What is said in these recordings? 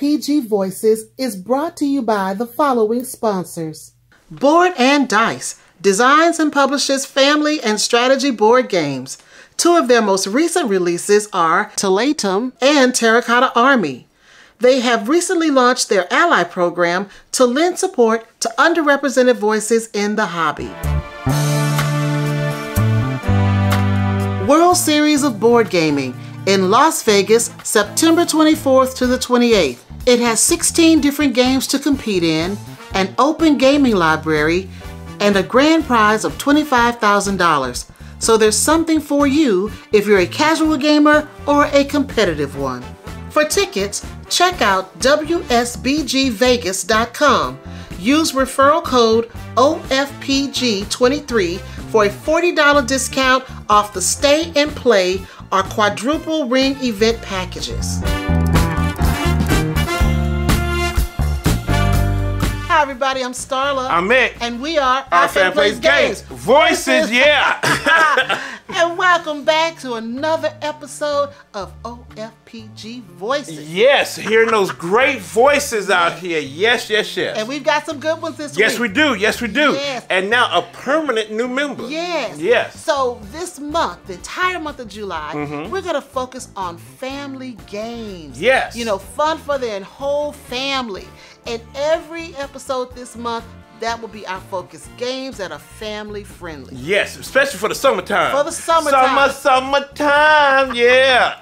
OFPG Voices is brought to you by the following sponsors. Board&Dice designs and publishes family and strategy board games. Two of their most recent releases are Talatum and Terracotta Army. They have recently launched their ally program to lend support to underrepresented voices in the hobby. World Series of Board Gaming in Las Vegas, September 24th to the 28th. It has 16 different games to compete in, an open gaming library, and a grand prize of $25,000. So there's something for you if you're a casual gamer or a competitive one. For tickets, check out WSBGVegas.com. Use referral code OFPG23 for a $40 discount off the stay and play or quadruple ring event packages. Hi everybody, I'm Starla. I'm Mick. And we are Our Fan Plays Games. Voices, yeah! And welcome back to another episode of OFPG Voices. Yes, hearing those great voices out here. Yes, yes, yes. And we've got some good ones this week. Yes, we do. Yes, we do. Yes. And now a permanent new member. Yes. Yes. So this month, the entire month of July, we're going to focus on family games. Yes. You know, fun for the whole family. And every episode this month, that will be our focus. Games that are family friendly. Yes, especially for the summertime. For the summertime. Summertime, yeah.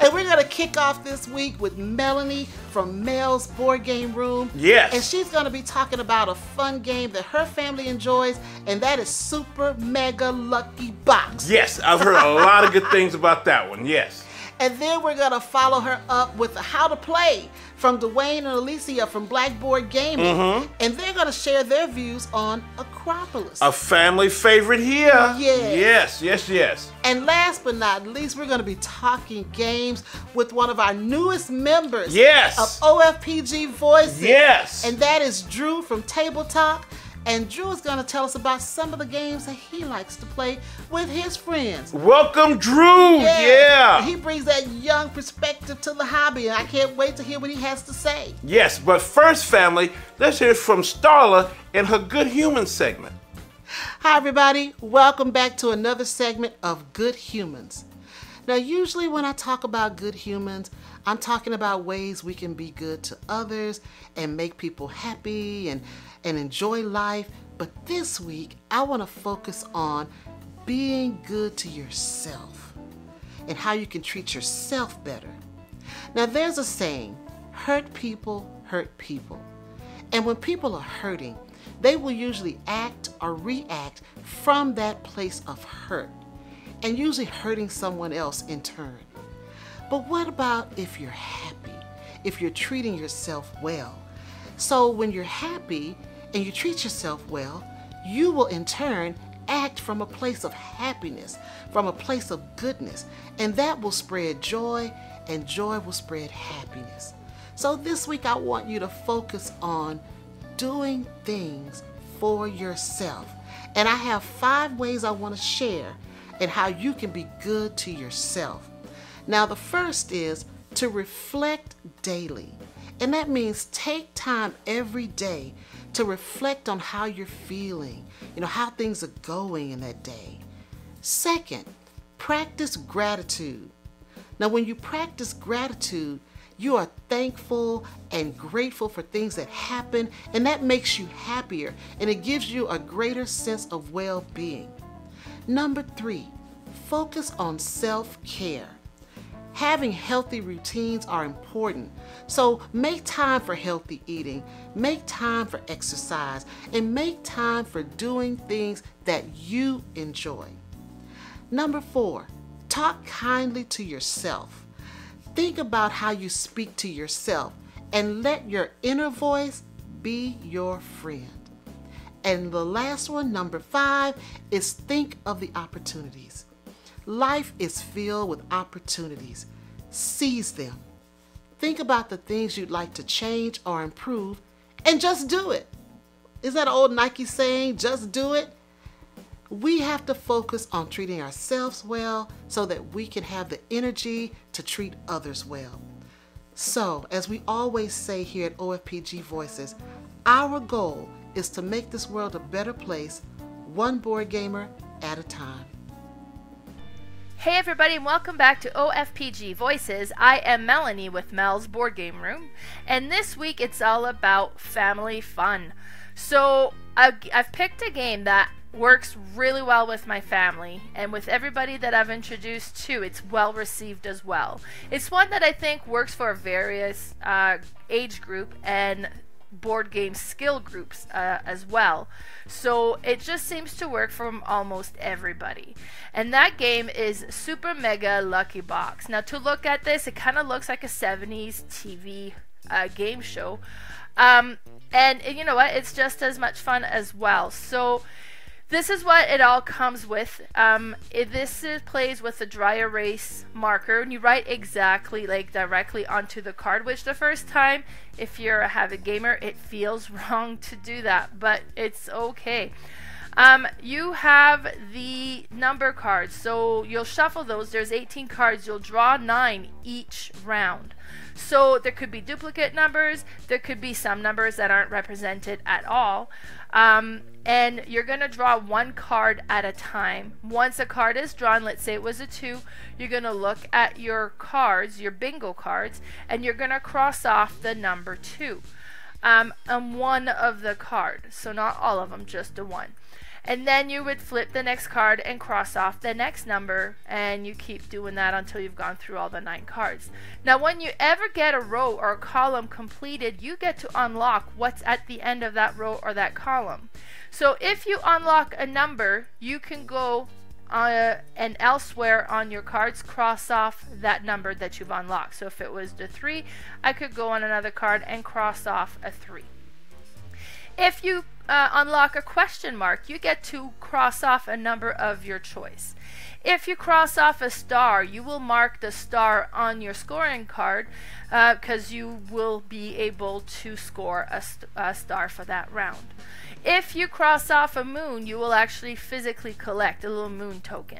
And we're going to kick off this week with Melanie from Mel's Board Game Room. Yes. And she's going to be talking about a fun game that her family enjoys, and that is Super Mega Lucky Box. Yes, I've heard a lot of good things about that one, yes. And then we're going to follow her up with the How to Play from Dwayne and Alicia from Blackboard Gaming. And they're going to share their views on Akropolis. A family favorite here. Yes. Yes, yes, yes. And last but not least, we're going to be talking games with one of our newest members Yes. of OFPG Voices. Yes. And that is Drew from TableTalk. And Drew is going to tell us about some of the games that he likes to play with his friends. Welcome, Drew. Yeah. He brings that young perspective to the hobby, and I can't wait to hear what he has to say. Yes, but first, family, let's hear from Starla in her Good Humans segment. Hi, everybody. Welcome back to another segment of Good Humans. Now, usually when I talk about good humans, I'm talking about ways we can be good to others and make people happy and enjoy life. But this week, I want to focus on being good to yourself and how you can treat yourself better. Now, there's a saying, hurt people hurt people. And when people are hurting, they will usually act or react from that place of hurt, and usually hurting someone else in turn. But what about if you're happy, if you're treating yourself well? So when you're happy and you treat yourself well, you will in turn act from a place of happiness, from a place of goodness, and that will spread joy, and joy will spread happiness. So this week I want you to focus on doing things for yourself. And I have 5 ways I want to share and how you can be good to yourself. Now, the first is to reflect daily. And that means take time every day to reflect on how you're feeling, how things are going in that day. Second, practice gratitude. Now, when you practice gratitude, you are thankful and grateful for things that happen, and that makes you happier, and it gives you a greater sense of well-being. Number 3, focus on self-care. Having healthy routines are important, so make time for healthy eating, make time for exercise, and make time for doing things that you enjoy. Number 4, talk kindly to yourself. Think about how you speak to yourself and let your inner voice be your friend. And the last one, number 5, is think of the opportunities. Life is filled with opportunities. Seize them. Think about the things you'd like to change or improve and just do it. Is that an old Nike saying, just do it? We have to focus on treating ourselves well so that we can have the energy to treat others well. So, as we always say here at OFPG Voices, our goal is to make this world a better place, one board gamer at a time. Hey everybody, and welcome back to OFPG Voices. I am Melanie with Mel's Board Game Room, and this week it's all about family fun. So I've picked a game that works really well with my family, and with everybody that I've introduced to, it's well received as well. It's one that I think works for various age group and board game skill groups as well. So it just seems to work for almost everybody. And that game is Super Mega Lucky Box. Now to look at this, it kind of looks like a 70s TV game show. And you know what? It's just as much fun as well. So this is what it all comes with. Plays with a dry erase marker, and you write exactly like directly onto the card, which the first time, if you're a avid gamer, it feels wrong to do that, but it's okay. You have the number cards, so you'll shuffle those. There's 18 cards. You'll draw 9 each round. So there could be duplicate numbers, there could be some numbers that aren't represented at all, and you're going to draw one card at a time. Once a card is drawn, let's say it was a 2, you're going to look at your cards, your bingo cards, and you're going to cross off the number 2 on one of the cards. So not all of them, just a 1. And then you would flip the next card and cross off the next number, and you keep doing that until you've gone through all the 9 cards. Now when you ever get a row or a column completed, you get to unlock what's at the end of that row or that column. So if you unlock a number, you can go and elsewhere on your cards cross off that number that you've unlocked. So if it was the 3, I could go on another card and cross off a 3. If you unlock a question mark, you get to cross off a number of your choice. If you cross off a star, you will mark the star on your scoring card because you will be able to score a star for that round. If you cross off a moon, you will actually physically collect a little moon token.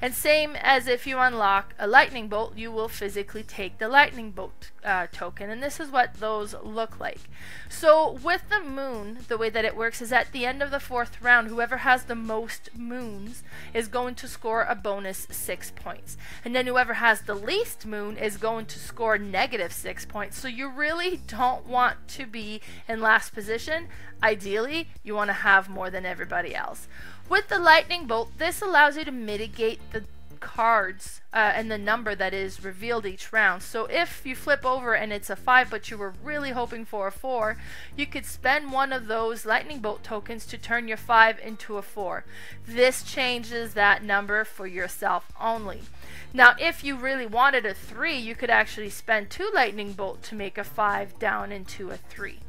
And same as if you unlock a lightning bolt, you will physically take the lightning bolt token. And this is what those look like. So with the moon, the way that it works is at the end of the 4th round, whoever has the most moons is going to score a bonus 6 points. And then whoever has the least moon is going to score negative 6 points. So you really don't want to be in last position. Ideally, you want to have more than everybody else. With the lightning bolt, this allows you to mitigate the cards and the number that is revealed each round. So if you flip over and it's a 5 but you were really hoping for a 4, you could spend one of those lightning bolt tokens to turn your 5 into a 4. This changes that number for yourself only. Now if you really wanted a 3, you could actually spend 2 lightning bolt to make a 5 down into a 3.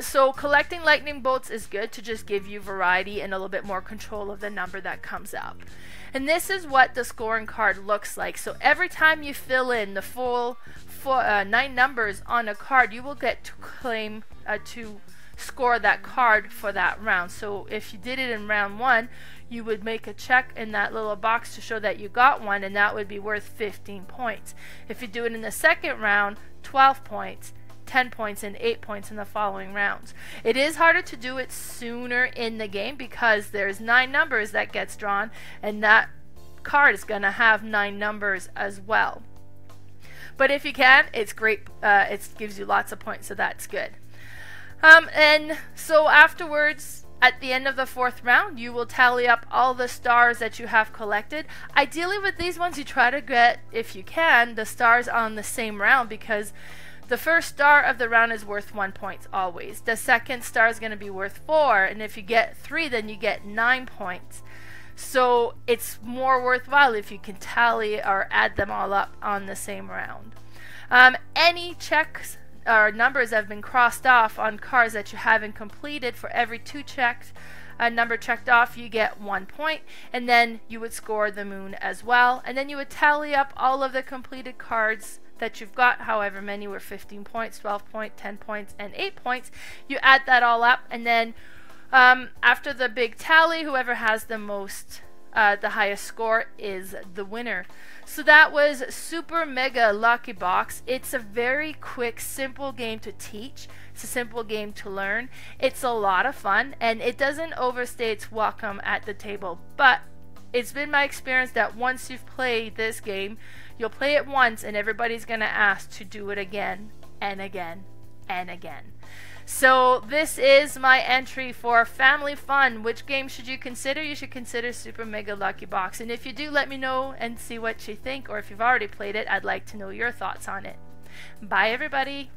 So collecting lightning bolts is good to just give you variety and a little bit more control of the number that comes up. And this is what the scoring card looks like. So every time you fill in the full 9 numbers on a card, you will get to claim to score that card for that round. So if you did it in round 1, you would make a check in that little box to show that you got one, and that would be worth 15 points. If you do it in the second round, 12 points. 10 points and 8 points in the following rounds. It is harder to do it sooner in the game because there's 9 numbers that gets drawn, and that card is going to have 9 numbers as well. But if you can, it's great. It gives you lots of points, so that's good. And so afterwards, at the end of the 4th round, you will tally up all the stars that you have collected. Ideally with these ones, you try to get, if you can, the stars on the same round, because the first star of the round is worth 1 point always. The second star is going to be worth 4, and if you get 3, then you get 9 points. So it's more worthwhile if you can tally or add them all up on the same round. Any checks or numbers that have been crossed off on cards that you haven't completed, for every 2 checked, a number checked off, you get 1 point, and then you would score the moon as well, and then you would tally up all of the completed cards that you've got, however many were 15 points, 12 points, 10 points, and 8 points. You add that all up, and then after the big tally, whoever has the most the highest score is the winner. So that was Super Mega Lucky Box. It's a very quick, simple game to teach. It's a simple game to learn. It's a lot of fun, and it doesn't overstay its welcome at the table. But it's been my experience that once you've played this game, you'll play it once and everybody's going to ask to do it again and again and again. So this is my entry for family fun. Which game should you consider? You should consider Super Mega Lucky Box. And if you do, let me know and see what you think. Or if you've already played it, I'd like to know your thoughts on it. Bye, everybody.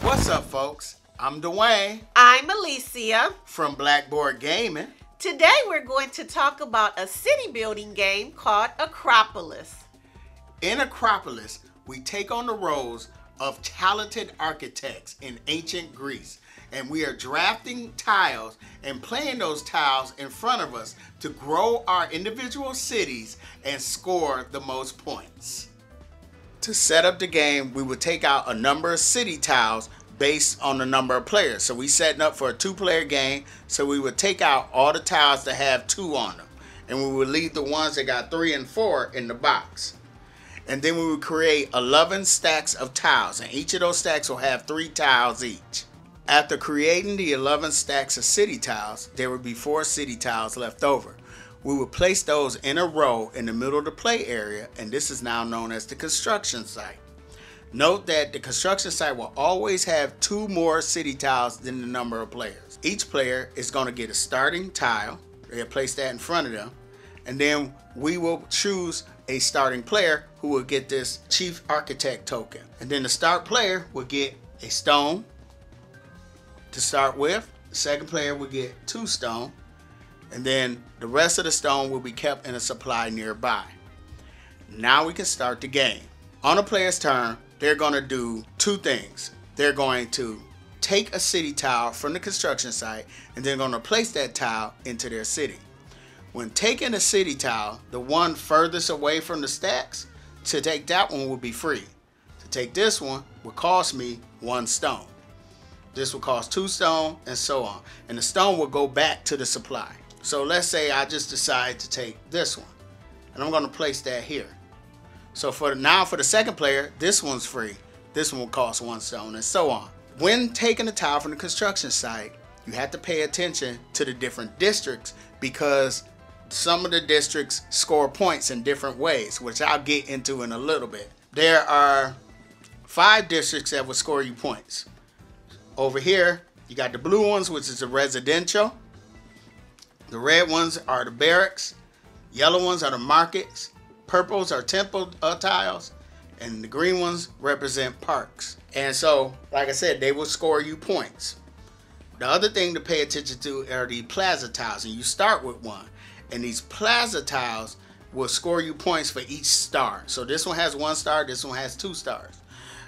What's up, folks? I'm Dwayne. I'm Alicia. From Blackboard Gaming. Today we're going to talk about a city building game called Akropolis. In Akropolis, we take on the roles of talented architects in ancient Greece, and we are drafting tiles and playing those tiles in front of us to grow our individual cities and score the most points. To set up the game, we would take out a number of city tiles based on the number of players. So we setting up for a 2-player game, so we would take out all the tiles that have 2 on them, and we would leave the ones that got 3 and 4 in the box. And then we would create 11 stacks of tiles, and each of those stacks will have 3 tiles each. After creating the 11 stacks of city tiles, there would be 4 city tiles left over. We would place those in a row in the middle of the play area, and this is now known as the construction site. Note that the construction site will always have 2 more city tiles than the number of players. Each player is going to get a starting tile. They'll place that in front of them, and then we will choose a starting player who will get this chief architect token. And then the start player will get a stone to start with. The second player will get 2 stone, and then the rest of the stone will be kept in a supply nearby. Now we can start the game. On a player's turn, they're going to do 2 things. They're going to take a city tile from the construction site, and they're going to place that tile into their city. When taking a city tile, the one furthest away from the stacks, to take that one will be free. To take this one will cost me 1 stone. This will cost 2 stone, and so on. And the stone will go back to the supply. So let's say I just decide to take this one, and I'm going to place that here. So for the second player, this one's free. This one will cost 1 stone, and so on. When taking a tile from the construction site, you have to pay attention to the different districts, because some of the districts score points in different ways, which I'll get into in a little bit. There are 5 districts that will score you points. Over here, you got the blue ones, which is the residential. The red ones are the barracks. Yellow ones are the markets. Purples are temple tiles. And the green ones represent parks. And so, like I said, they will score you points. The other thing to pay attention to are the plaza tiles, and you start with 1. And these plaza tiles will score you points for each star. So this one has 1 star, this one has 2 stars.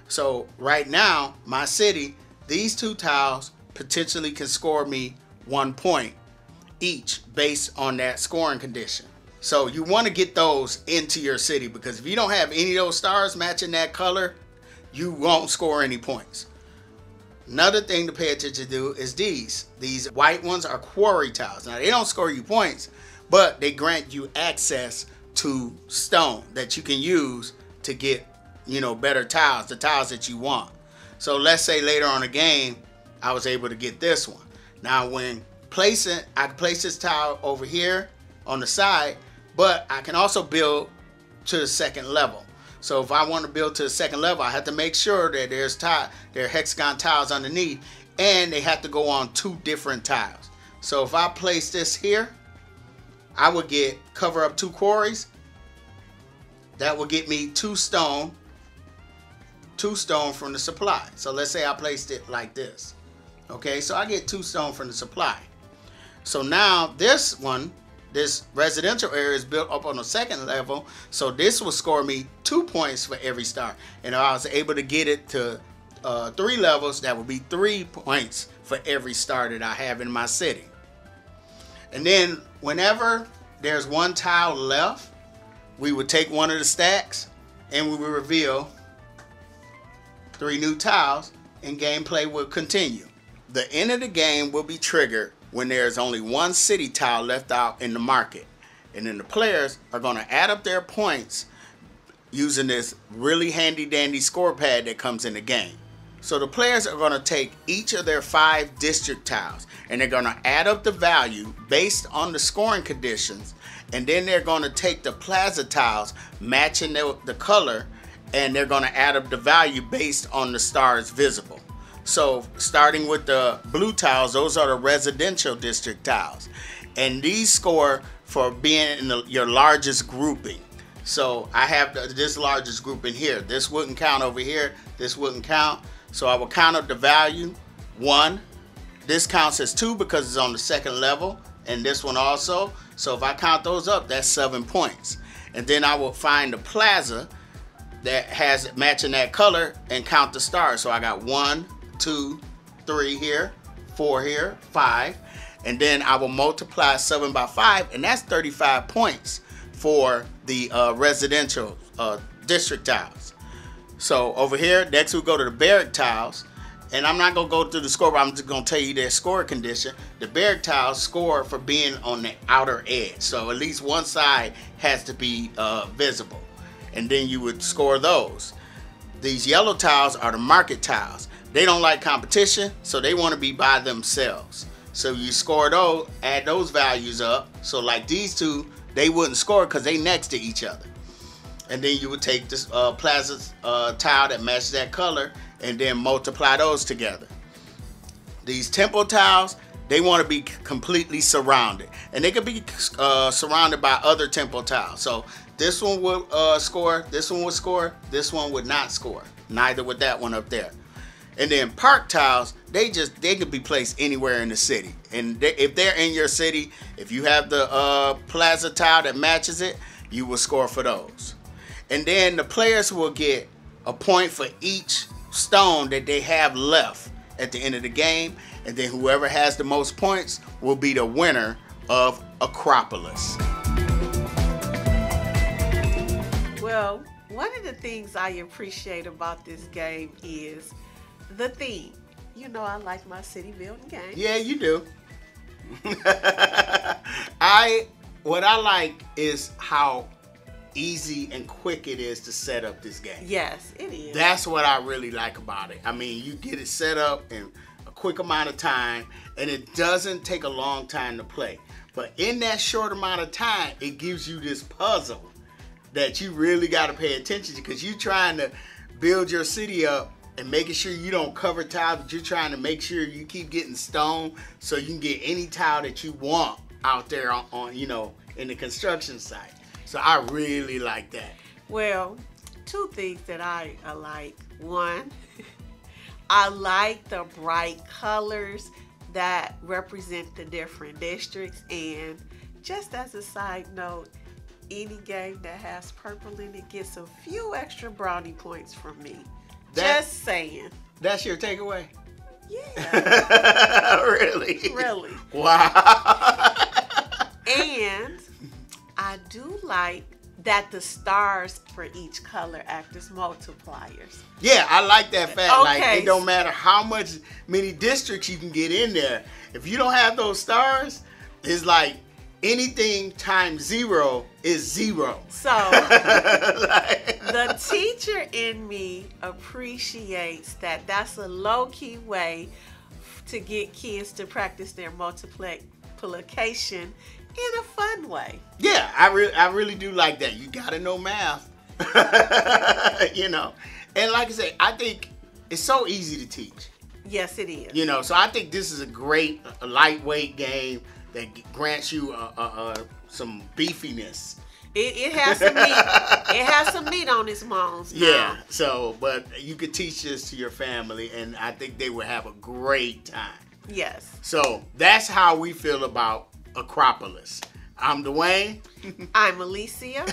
So right now, my city, these 2 tiles potentially can score me 1 point each based on that scoring condition. So you want to get those into your city, because if you don't have any of those stars matching that color, you won't score any points. Another thing to pay attention to is these. These white ones are quarry tiles. Now they don't score you points, but they grant you access to stone that you can use to get, better tiles, the tiles that you want. So let's say later on in the game, I was able to get this one. Now when placing, I can place this tile over here on the side, but I can also build to the second level. So if I want to build to the second level, I have to make sure that there are hexagon tiles underneath, and they have to go on 2 different tiles. So if I place this here, I would cover up 2 quarries. That will get me 2 stone from the supply. So let's say I placed it like this. Okay, so I get 2 stone from the supply. So now this residential area is built up on the second level, so this will score me 2 points for every star. And if I was able to get it to 3 levels, that would be 3 points for every star that I have in my city. And then whenever there's 1 tile left, we would take one of the stacks and we will reveal 3 new tiles, and gameplay will continue. The end of the game will be triggered when there's only 1 city tile left out in the market. And then the players are going to add up their points using this really handy dandy score pad that comes in the game. So the players are going to take each of their 5 district tiles and they're going to add up the value based on the scoring conditions, and then they're going to take the plaza tiles matching the color, and they're going to add up the value based on the stars visible. So starting with the blue tiles, those are the residential district tiles, and these score for being in your largest grouping. So I have this largest group in here. This wouldn't count over here. This wouldn't count. So I will count up the value. 1. This counts as 2 because it's on the second level, and this one also. So if I count those up, that's 7 points. And then I will find the plaza that has matching that color and count the stars. So I got 1, 2, 3 here, 4 here, 5. And then I will multiply 7 by 5, and that's 35 points for the residential district tiles. So over here, next we'll go to the barrack tiles. And I'm not going to go through the score, but I'm just going to tell you their score condition. The barrack tiles score for being on the outer edge. So at least one side has to be visible. And then you would score those. These yellow tiles are the market tiles. They don't like competition, so they want to be by themselves. So you score those, add those values up. So like these two, they wouldn't score because they next to each other. And then you would take this plaza tile that matches that color and then multiply those together. These temple tiles, they want to be completely surrounded. And they could be surrounded by other temple tiles. So this one would score, this one would score, this one would not score. Neither would that one up there. And then park tiles, they could be placed anywhere in the city. And if they're in your city, if you have the plaza tile that matches it, you will score for those. And then the players will get a point for each stone that they have left at the end of the game. And then whoever has the most points will be the winner of Akropolis. Well, one of the things I appreciate about this game is the theme. You know, I like my city building game. Yeah, you do. What I like is how easy and quick it is to set up this game. Yes, it is. That's what I really like about it. I mean, you get it set up in a quick amount of time, and it doesn't take a long time to play. But in that short amount of time, it gives you this puzzle that you really got to pay attention to, because you're trying to build your city up and making sure you don't cover tiles, but you're trying to make sure you keep getting stone so you can get any tile that you want out there on you know, in the construction site. So I really like that. Well, 2 things that I like. 1, I like the bright colors that represent the different districts. And just as a side note, any game that has purple in it gets a few extra brownie points from me. Just saying. That's your takeaway? Yeah. Really? Really. Wow. And I do like that the stars for each color act as multipliers. Yeah, I like that fact. Okay. Like, it don't matter how many districts you can get in there. If you don't have those stars, it's like anything times 0 is 0. So the teacher in me appreciates that. That's a low-key way to get kids to practice their multiplication in a fun way. Yeah, I really do like that. You gotta know math. You know. And like I say, I think it's so easy to teach. Yes, it is. You know, so I think this is a great lightweight game that grants you some beefiness. It has some meat. It has some meat on its bones now. Yeah. So, but you could teach this to your family, and I think they would have a great time. Yes. So that's how we feel about Akropolis. I'm Dwayne. I'm Alicia.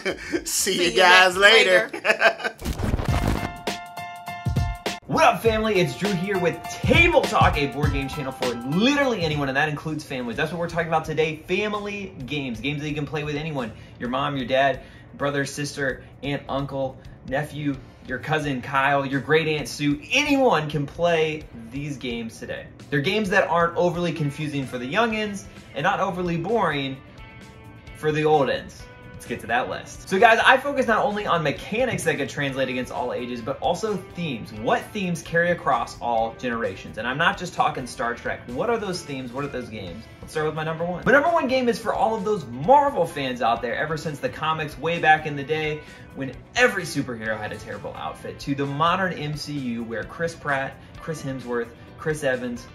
See you guys later. What up, family? It's Drew here with TableTalk, a board game channel for literally anyone, and that includes families. That's what we're talking about today, family games. Games that you can play with anyone. Your mom, your dad, brother, sister, aunt, uncle, nephew, your cousin Kyle, your great aunt Sue. Anyone can play these games today. They're games that aren't overly confusing for the youngins and not overly boring for the old ends. Let's get to that list. So guys, I focus not only on mechanics that could translate against all ages, but also themes. What themes carry across all generations? And I'm not just talking Star Trek. What are those themes? What are those games? Let's start with my number one. My number one game is for all of those Marvel fans out there, ever since the comics way back in the day when every superhero had a terrible outfit, to the modern MCU where Chris Pratt, Chris Hemsworth, Chris Evans,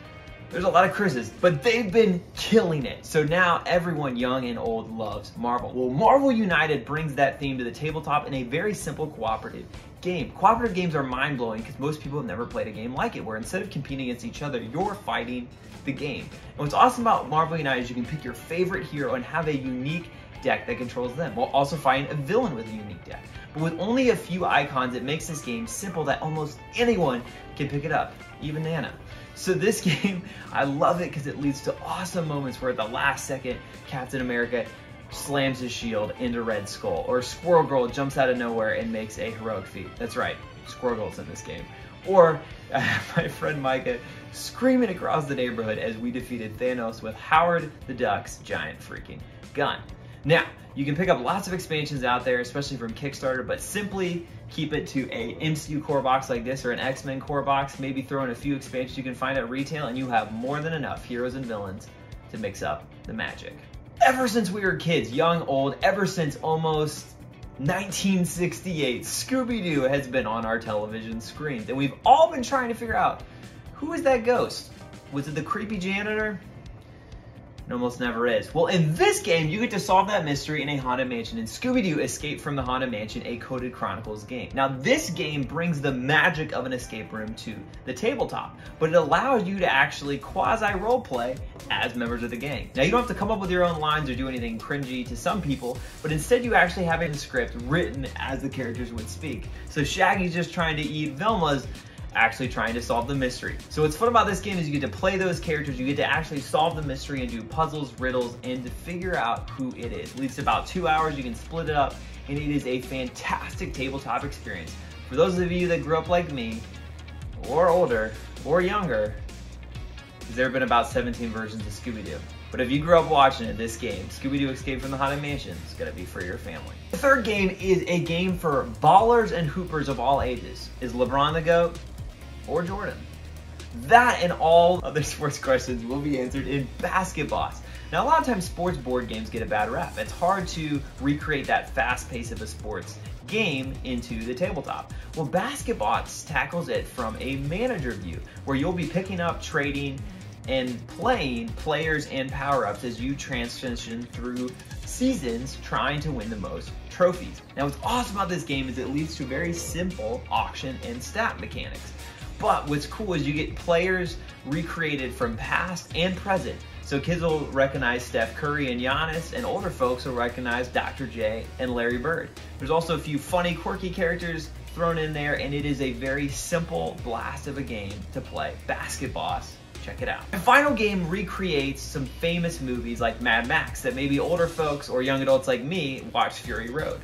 there's a lot of Chris's, but they've been killing it. So now everyone, young and old, loves Marvel. Well, Marvel United brings that theme to the tabletop in a very simple cooperative game. Cooperative games are mind-blowing because most people have never played a game like it, where instead of competing against each other, you're fighting the game. And what's awesome about Marvel United is you can pick your favorite hero and have a unique deck that controls them, while also fighting a villain with a unique deck. But with only a few icons, it makes this game simple that almost anyone can pick it up, even Nana. So this game, I love it because it leads to awesome moments where at the last second, Captain America slams his shield into Red Skull, or Squirrel Girl jumps out of nowhere and makes a heroic feat. That's right, Squirrel Girl's in this game. Or my friend Micah screaming across the neighborhood as we defeated Thanos with Howard the Duck's giant freaking gun. Now, you can pick up lots of expansions out there, especially from Kickstarter, but simply keep it to a MCU core box like this or an X-Men core box, maybe throw in a few expansions you can find at retail, and you have more than enough heroes and villains to mix up the magic. Ever since we were kids, young, old, ever since almost 1968, Scooby-Doo has been on our television screens, and we've all been trying to figure out, who is that ghost? Was it the creepy janitor? It almost never is. Well, in this game, you get to solve that mystery in a haunted mansion, and Scooby-Doo Escape from the Haunted Mansion, a Coded Chronicles game. Now, this game brings the magic of an escape room to the tabletop, but it allows you to actually quasi-roleplay as members of the gang. Now, you don't have to come up with your own lines or do anything cringy to some people, but instead you actually have a script written as the characters would speak. So Shaggy's just trying to eat, Velma's actually trying to solve the mystery. So what's fun about this game is you get to play those characters, you get to actually solve the mystery and do puzzles, riddles, and to figure out who it is. It leads to about 2 hours, you can split it up, and it is a fantastic tabletop experience. For those of you that grew up like me, or older, or younger, there have been about 17 versions of Scooby-Doo. But if you grew up watching it, this game, Scooby-Doo Escape from the Haunted Mansion, is gonna be for your family. The third game is a game for ballers and hoopers of all ages. Is LeBron the GOAT? Or Jordan? That and all other sports questions will be answered in Basketball. Now, a lot of times sports board games get a bad rap. It's hard to recreate that fast pace of a sports game into the tabletop. Well, Basketball tackles it from a manager view, where you'll be picking up, trading, and playing players and power-ups as you transition through seasons trying to win the most trophies. Now, what's awesome about this game is it leads to very simple auction and stat mechanics. But what's cool is you get players recreated from past and present. So kids will recognize Steph Curry and Giannis, and older folks will recognize Dr. J and Larry Bird. There's also a few funny, quirky characters thrown in there, and it is a very simple blast of a game to play. Basketball. Check it out. The final game recreates some famous movies like Mad Max that maybe older folks or young adults like me watch Fury Road.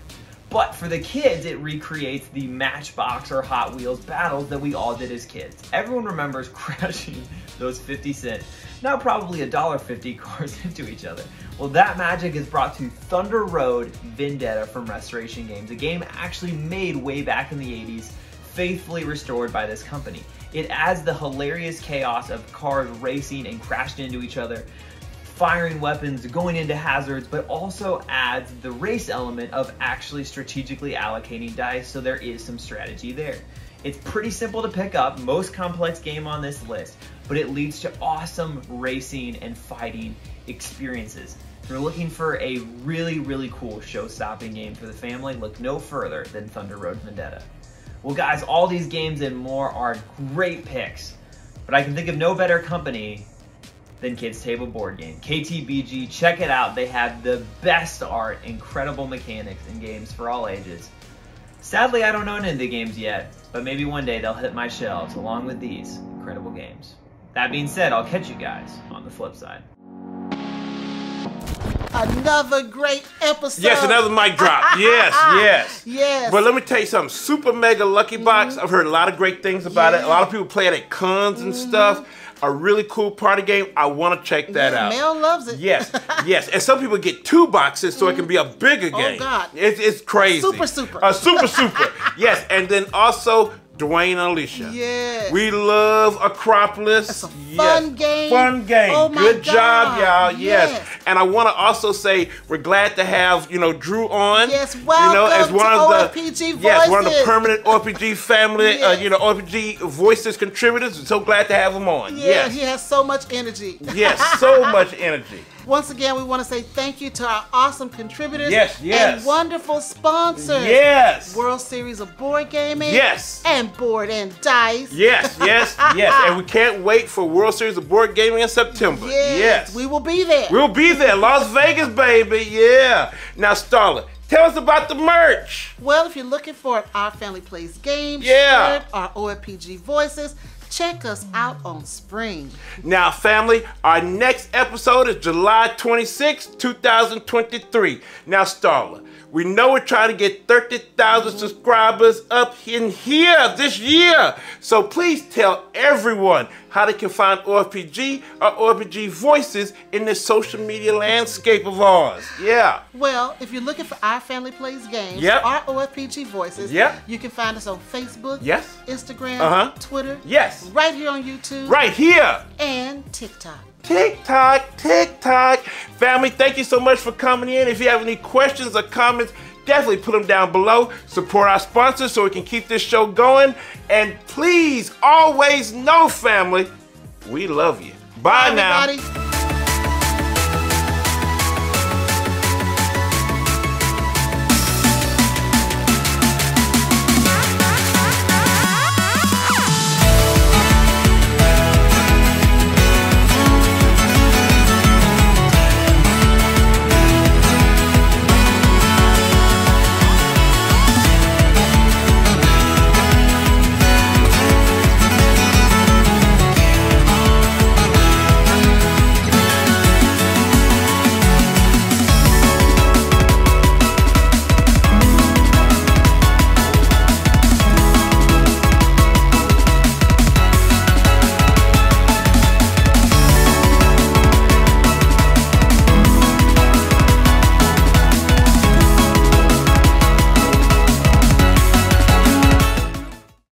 But for the kids, it recreates the Matchbox or Hot Wheels battles that we all did as kids. Everyone remembers crashing those 50-cent, now probably $1.50 cars into each other. Well, that magic is brought to Thunder Road Vendetta from Restoration Games, a game actually made way back in the 80s, faithfully restored by this company. It adds the hilarious chaos of cars racing and crashing into each other, firing weapons, going into hazards, but also adds the race element of actually strategically allocating dice, so there is some strategy there. It's pretty simple to pick up, most complex game on this list, but it leads to awesome racing and fighting experiences. If you're looking for a really, really cool show-stopping game for the family, look no further than Thunder Road Vendetta. Well guys, all these games and more are great picks, but I can think of no better company than Kids Table Board Game. KTBG, check it out. They have the best art, incredible mechanics, and games for all ages. Sadly, I don't own any of the games yet, but maybe one day they'll hit my shelves along with these incredible games. That being said, I'll catch you guys on the flip side. Another great episode. Yes, another mic drop. Yes, yes. Yes. But let me tell you something. Super Mega Lucky Box, I've heard a lot of great things about it. A lot of people play it at cons and stuff. a really cool party game. I want to check that out. Mel loves it. Yes, yes. And some people get 2 boxes so it can be a bigger game. Oh, God. It's crazy. Super. Super. Yes, and then also Dwayne and Alicia. Yes. We love Akropolis. It's a fun game. Fun game. Oh, my Good job, God. y'all. Yes. Yes. And I want to also say we're glad to have, Drew on. Yes, welcome as one to of the OFPG Voices. Yes, one of the permanent OFPG family, Yes. OFPG Voices contributors. We're so glad to have him on. Yeah, Yes. he has so much energy. Yes, so much energy. Once again, we want to say thank you to our awesome contributors Yes. and wonderful sponsors. Yes. World Series of Board Gaming. Yes. And Board&Dice. Yes. And we can't wait for World Series of Board Gaming in September. Yes. We will be there. We'll be there. Las Vegas, baby. Yeah. Now, Starla, tell us about the merch. Well, if you're looking for an Our Family Plays Games Yeah. shirt, our OFPG Voices, check us out on Spring. Now, family, our next episode is July 26, 2023. Now, Starla, we know we're trying to get 30,000 subscribers up in here this year. So please tell everyone how they can find OFPG or OFPG Voices in this social media landscape of ours. Yeah. Well, if you're looking for Our Family Plays Games, Yep. our OFPG Voices, Yep. you can find us on Facebook, Yes. Instagram, Twitter, Yes. right here on YouTube, Right here. and TikTok. TikTok. Family, thank you so much for coming in. If you have any questions or comments, definitely put them down below. Support our sponsors so we can keep this show going. And please always know, family, we love you. Bye now. Everybody.